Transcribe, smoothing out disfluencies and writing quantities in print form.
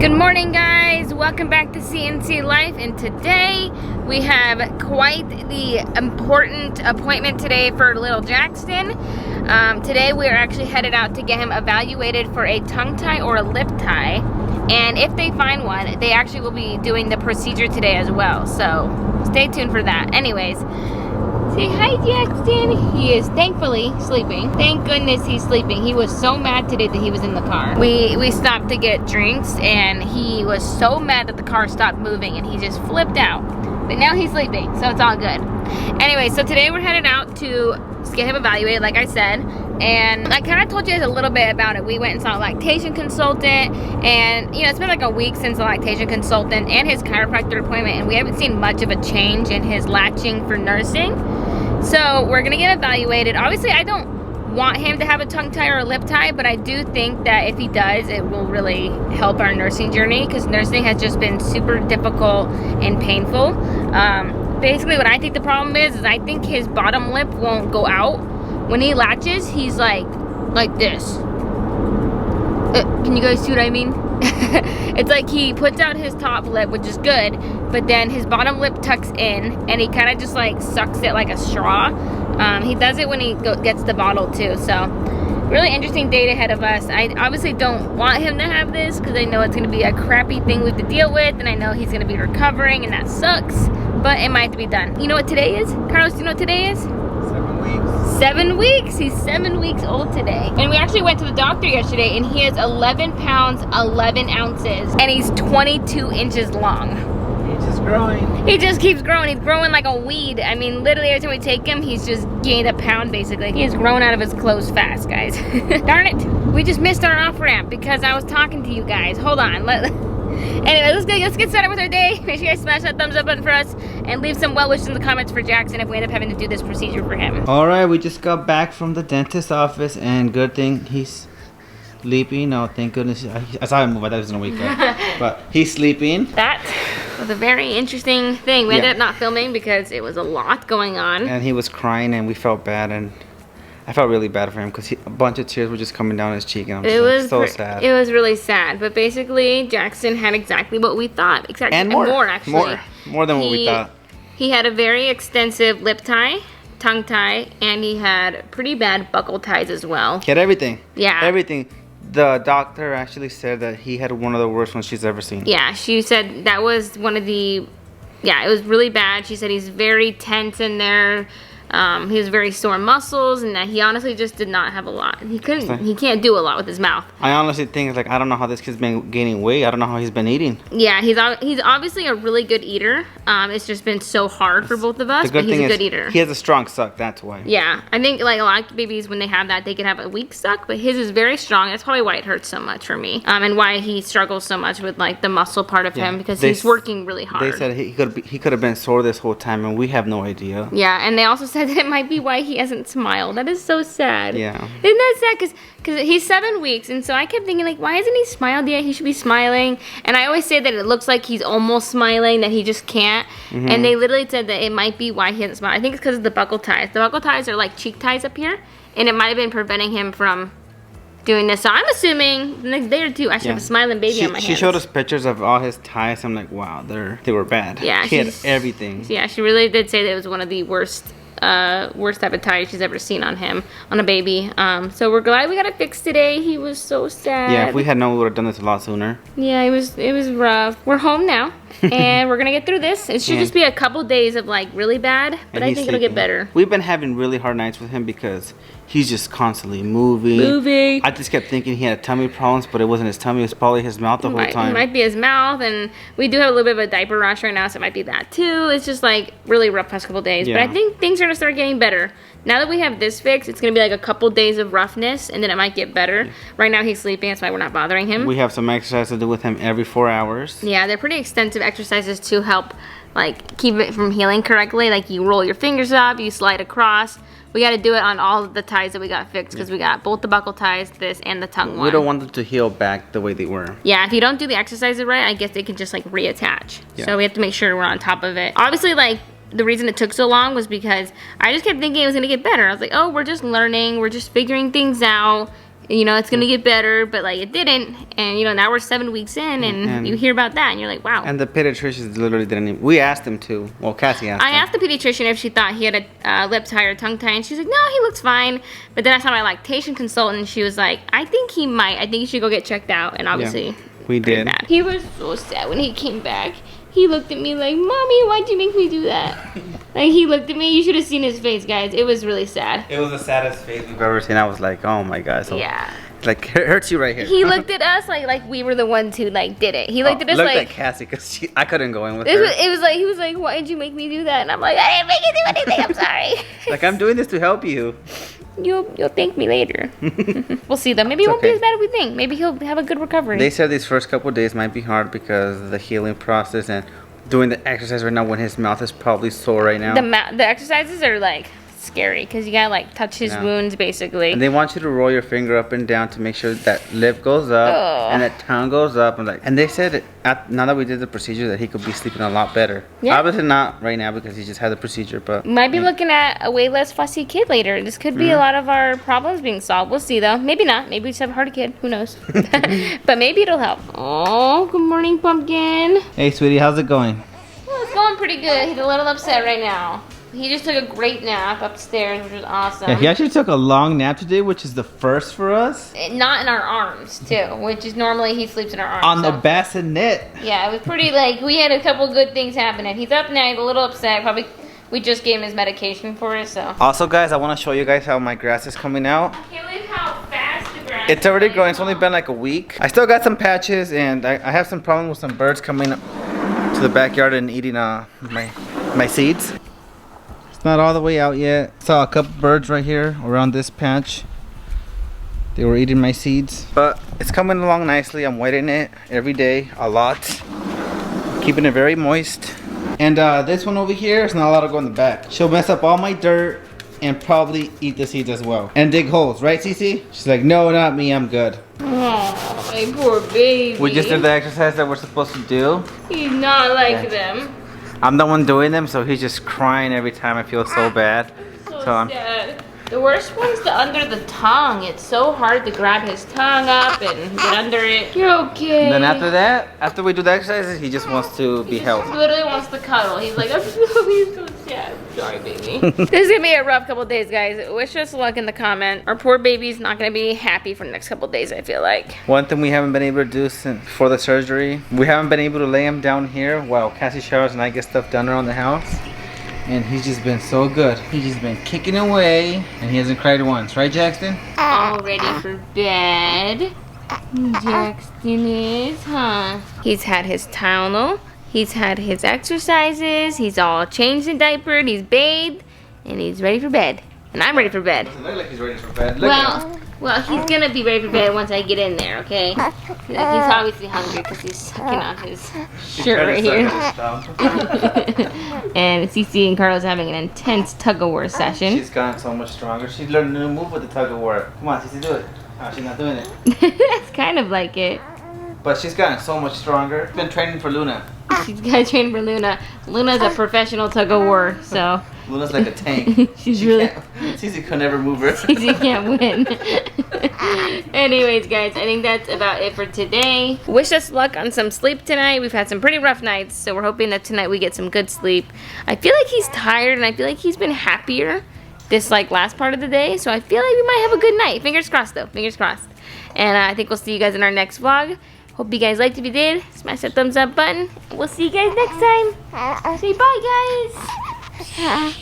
Good morning, guys. Welcome back to CNC Life, and today we have quite the important appointment today for little Jaxton. Today we are actually headed out to get him evaluated for a tongue tie or a lip tie, and if they find one, they actually will be doing the procedure today as well, so stay tuned for that. Anyways, say hi, Jaxton. He is thankfully sleeping. Thank goodness he's sleeping. He was so mad today that he was in the car. We stopped to get drinks, and he was so mad that the car stopped moving, and he just flipped out. But now he's sleeping, so it's all good. Anyway, so today we're headed out to get him evaluated, like I said. And I kind of told you guys a little bit about it. We went and saw a lactation consultant, and you know, it's been like a week since the lactation consultant and his chiropractor appointment, and we haven't seen much of a change in his latching for nursing. So we're gonna get evaluated. Obviously, I don't want him to have a tongue tie or a lip tie, but I do think that if he does, it will really help our nursing journey, because nursing has just been super difficult and painful. Basically, what I think the problem is I think his bottom lip won't go out. When he latches, he's like this. Can you guys see what I mean? It's like he puts out his top lip, which is good, but then his bottom lip tucks in, and he kind of just like sucks it like a straw. He does it when he gets the bottle too, so really interesting day ahead of us. I obviously don't want him to have this, because I know it's going to be a crappy thing we have to deal with, and I know he's going to be recovering, and that sucks, but it might have to be done. You know what today is? Carlos, do you know what today is? 7 weeks. 7 weeks. He's 7 weeks old today. And we actually went to the doctor yesterday, and he is 11 pounds, 11 ounces, and he's 22 inches long. He's just growing. He just keeps growing. He's growing like a weed. I mean, literally every time we take him, he's just gained a pound basically. He's grown out of his clothes fast, guys. Darn it. We just missed our off-ramp because I was talking to you guys. Hold on. Anyway, let's get started with our day. Make sure you guys smash that thumbs up button for us, and leave some well wishes in the comments for Jaxton if we end up having to do this procedure for him. Alright, we just got back from the dentist's office, and good thing he's sleeping. Oh, thank goodness. I saw him move. I thought he was going to wake up. But he's sleeping. That was a very interesting thing. We ended up not filming because it was a lot going on. And he was crying, and we felt bad, and I felt really bad for him because a bunch of tears were just coming down his cheek, and I'm just so sad. It was really sad, but basically Jaxton had exactly what we thought. Exactly, and more actually. More than what we thought. He had a very extensive lip tie, tongue tie, and he had pretty bad buckle ties as well. He had everything. Yeah. Everything. The doctor actually said that he had one of the worst ones she's ever seen. Yeah, she said that was one of the, yeah, it was really bad. She said he's very tense in there. He has very sore muscles, and that he honestly just did not have a lot. He can't do a lot with his mouth. I honestly think, like, I don't know how this kid's been gaining weight. I don't know how he's been eating. Yeah, he's obviously a really good eater. It's just been so hard for both of us, but he's a good eater. He has a strong suck, that's why. Yeah, I think like a lot of babies, when they have that, they can have a weak suck, but his is very strong. That's probably why it hurts so much for me, and why he struggles so much with like the muscle part of him, because he's working really hard. They said he could have been sore this whole time, and we have no idea. Yeah, and they also said that it might be why he hasn't smiled. That is so sad. Yeah. Isn't that sad? Because he's 7 weeks, and so I kept thinking, like, why hasn't he smiled yet? He should be smiling. And I always say that it looks like he's almost smiling, that he just can't. Mm-hmm. And they literally said that it might be why he hasn't smiled. I think it's because of the buckle ties. The buckle ties are like cheek ties up here, and it might have been preventing him from doing this. So I'm assuming the next day or two I should have a smiling baby on my hands. She showed us pictures of all his ties. I'm like, wow, they were bad. Yeah, he had everything. Yeah, she really did say that it was one of the worst type of ties she's ever seen on him, on a baby. So we're glad we got it fixed today. He was so sad. Yeah, if we had known, we would have done this a lot sooner. Yeah, it was rough. We're home now, and we're gonna get through this. It should just be a couple days of like really bad, but I think it'll get better. We've been having really hard nights with him because he's just constantly moving. I just kept thinking he had tummy problems, but it wasn't his tummy. It was probably his mouth the whole time. It might be his mouth, and we do have a little bit of a diaper rash right now, so it might be that too. It's just like really rough past couple days, but I think things are gonna start getting better. Now that we have this fixed, it's gonna be like a couple days of roughness, and then it might get better. Yeah. Right now he's sleeping, that's why we're not bothering him. We have some exercise to do with him every 4 hours. Yeah, they're pretty extensive exercises to help like keep it from healing correctly. Like you roll your fingers up, you slide across. We got to do it on all of the ties that we got fixed, because we got both the buckle ties, this, and the tongue one. We don't want them to heal back the way they were. Yeah, if you don't do the exercises right, I guess they can just like reattach. Yeah. So we have to make sure we're on top of it. Obviously, like, the reason it took so long was because I just kept thinking it was going to get better. I was like, oh, we're just learning. We're just figuring things out. you know, it's gonna get better, but like it didn't. And you know, now we're 7 weeks in, and you hear about that, and you're like, wow. And the pediatricians literally didn't even, we asked them to. Well, Cassie asked I asked the pediatrician if she thought he had a lip tie or tongue tie, and she's like, no, he looks fine. But then I saw my lactation consultant, and she was like, I think he might. I think you should go get checked out. And obviously, we did. Bad. He was so sad when he came back. He looked at me like, Mommy, why'd you make me do that? Like, he looked at me. You should have seen his face, guys. It was really sad. It was the saddest face we've ever seen. I was like, oh my God. So, yeah. Like, it hurts you right here. He looked at us like we were the ones who like did it. He looked at us looked like at Cassie because I couldn't go in with it her. was like, he was like, why did you make me do that? And I'm like, I didn't make you do anything. I'm sorry. Like, I'm doing this to help you. You'll thank me later. We'll see though. Maybe it won't be as bad as we think. Maybe he'll have a good recovery. They said these first couple of days might be hard because of the healing process and doing the exercise right now when his mouth is probably sore right now. The exercises are like scary because you gotta like touch his wounds basically. And they want you to roll your finger up and down to make sure that lip goes up and that tongue goes up. And they said now that we did the procedure that he could be sleeping a lot better. Yeah. Obviously not right now because he just had the procedure, but might be looking at a way less fussy kid later. This could be a lot of our problems being solved. We'll see though. Maybe not. Maybe we just have a harder kid. Who knows? But maybe it'll help. Oh, good morning, Pumpkin. Hey, sweetie, how's it going? Well, it's going pretty good. He's a little upset right now. He just took a great nap upstairs, which was awesome. Yeah, he actually took a long nap today, which is the first for us. Not in our arms, too, which is normally he sleeps in our arms. On the bassinet. Yeah, it was pretty, like, we had a couple good things happening. He's up now, he's a little upset. Probably, we just gave him his medication for it, so. Also, guys, I want to show you guys how my grass is coming out. I can't believe how fast the grass It's already growing. It's only been like a week. I still got some patches, and I have some problems with some birds coming up to the backyard and eating my seeds. It's not all the way out yet. Saw a couple birds right here around this patch. They were eating my seeds. But it's coming along nicely. I'm wetting it every day, a lot. Keeping it very moist. And this one over here is not allowed to go in the back. She'll mess up all my dirt and probably eat the seeds as well. And dig holes, right, Cece? She's like, no, not me, I'm good. Oh, my poor baby. We just did the exercise that we're supposed to do. He's not like them. I'm the one doing them, so he's just crying every time. I feel so bad. So sad. The worst one's the under the tongue. It's so hard to grab his tongue up and get under it. You're okay. And then after that, after we do the exercises, he just wants to be held. He literally wants to cuddle. He's like, I'm so sad. Sorry, baby. This is gonna be a rough couple days, guys. Wish us luck in the comment. Our poor baby's not gonna be happy for the next couple days, I feel like. One thing we haven't been able to do since for the surgery, we haven't been able to lay him down here while Cassie showers and I get stuff done around the house. And he's just been so good. He's just been kicking away, and he hasn't cried once. Right, Jaxton? All ready for bed. Jaxton is, huh? He's had his Tylenol. He's had his exercises. He's all changed and diapered. He's bathed, and he's ready for bed. And I'm ready for bed. Doesn't look like he's ready for bed. Well, he's gonna be ready for bed once I get in there, okay? He's obviously hungry because he's sucking on his shirt right here. And Cece and Carlos are having an intense tug-of-war session. She's gotten so much stronger. She's learned a new move with the tug-of-war. Come on, Cece, do it. Oh, she's not doing it. That's kind of like it. But she's gotten so much stronger. She's been training for Luna. She's got to train for Luna. Luna's a professional tug-of-war, so. Luna's like a tank. Cece could never move her. Cece can't win. Anyways, guys, I think that's about it for today. Wish us luck on some sleep tonight. We've had some pretty rough nights, so we're hoping that tonight we get some good sleep. I feel like he's tired, and I feel like he's been happier this last part of the day, so I feel like we might have a good night. Fingers crossed, though. Fingers crossed. And I think we'll see you guys in our next vlog. Hope you guys liked. If you did, smash that thumbs up button. We'll see you guys next time. Say bye, guys.